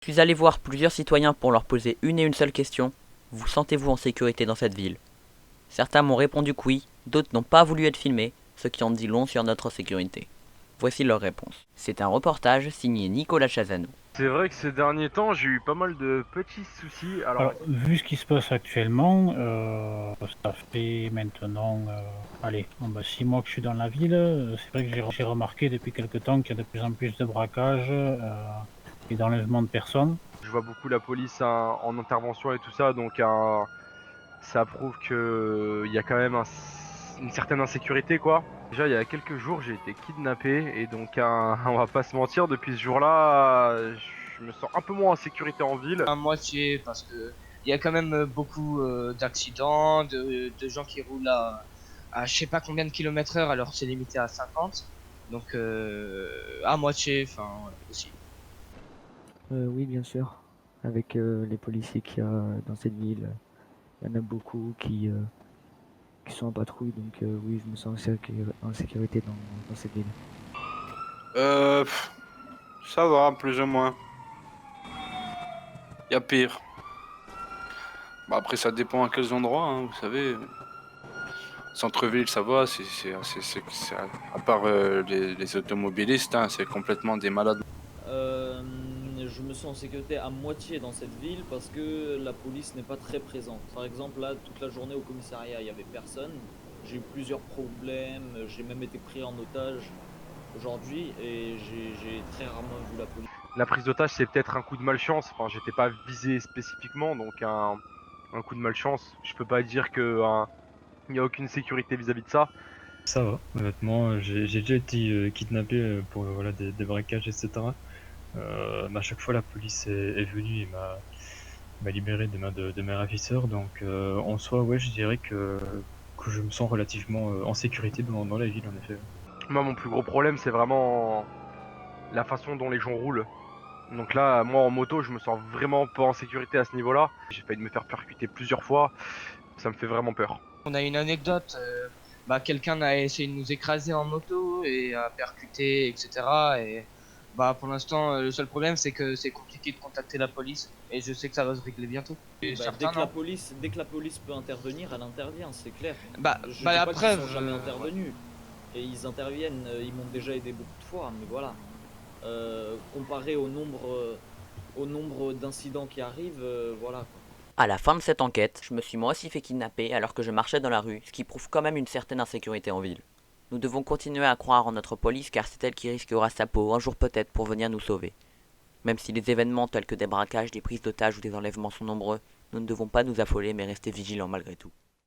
Je suis allé voir plusieurs citoyens pour leur poser une et une seule question. Vous sentez-vous en sécurité dans cette ville? Certains m'ont répondu que oui, d'autres n'ont pas voulu être filmés, ce qui en dit long sur notre sécurité. Voici leur réponse. C'est un reportage signé Nicolas Chazano. C'est vrai que ces derniers temps, j'ai eu pas mal de petits soucis. Alors, Alors, vu ce qui se passe actuellement, ça fait maintenant, allez, 6 mois que je suis dans la ville. C'est vrai que j'ai remarqué depuis quelque temps qu'il y a de plus en plus de braquages et d'enlèvements de personnes. je vois beaucoup la police en intervention et tout ça, donc ça prouve que il y a quand même une certaine insécurité, quoi. Déjà, il y a quelques jours, j'ai été kidnappé et donc, on va pas se mentir, depuis ce jour-là, je me sens un peu moins en sécurité en ville. À moitié parce que il y a quand même beaucoup d'accidents, de gens qui roulent à je sais pas combien de kilomètres heure alors que c'est limité à 50. Donc à moitié, enfin ouais, aussi. Oui, bien sûr. Avec les policiers qu'il y a dans cette ville, il y en a beaucoup qui sont en patrouille, donc oui, je me sens en sécurité dans cette ville. Pff, ça va, plus ou moins. Y a pire. Bah après, ça dépend à quels endroits, hein, vous savez. Centre-ville, ça va, à part les automobilistes, hein, c'est complètement des malades. Euh, je me sens en sécurité à moitié dans cette ville parce que la police n'est pas très présente. Par exemple, là, toute la journée au commissariat, il n'y avait personne. J'ai eu plusieurs problèmes, j'ai même été pris en otage aujourd'hui et j'ai très rarement vu la police. La prise d'otage, c'est peut-être un coup de malchance. Enfin, j'étais pas visé spécifiquement, donc un coup de malchance. Je peux pas dire que il n'y a aucune sécurité vis-à-vis de ça. Ça va, honnêtement, j'ai déjà été kidnappé pour voilà, des braquages, etc. Mais à chaque fois, la police est venue et m'a libéré des mains de mes ravisseurs. Donc, en soi, ouais, je dirais que je me sens relativement en sécurité dans la ville, en effet. Moi, mon plus gros problème, c'est vraiment la façon dont les gens roulent. Donc là, moi en moto, je me sens vraiment pas en sécurité à ce niveau-là. J'ai failli me faire percuter plusieurs fois. Ça me fait vraiment peur. On a une anecdote, quelqu'un a essayé de nous écraser en moto et a percuté, etc. Et bah pour l'instant, le seul problème c'est que c'est compliqué de contacter la police et je sais que ça va se régler bientôt. Et Bah, certains, non. dès que la police peut intervenir, elle intervient, c'est clair. Je dis La pas qu'ils preuve. sont jamais intervenus. Et ils interviennent, ils m'ont déjà aidé beaucoup de fois, mais voilà. Comparé au nombre d'incidents qui arrivent, voilà quoi. À la fin de cette enquête, je me suis moi aussi fait kidnapper alors que je marchais dans la rue, ce qui prouve quand même une certaine insécurité en ville. Nous devons continuer à croire en notre police car c'est elle qui risquera sa peau un jour peut-être pour venir nous sauver. Même si les événements tels que des braquages, des prises d'otages ou des enlèvements sont nombreux, nous ne devons pas nous affoler mais rester vigilants malgré tout.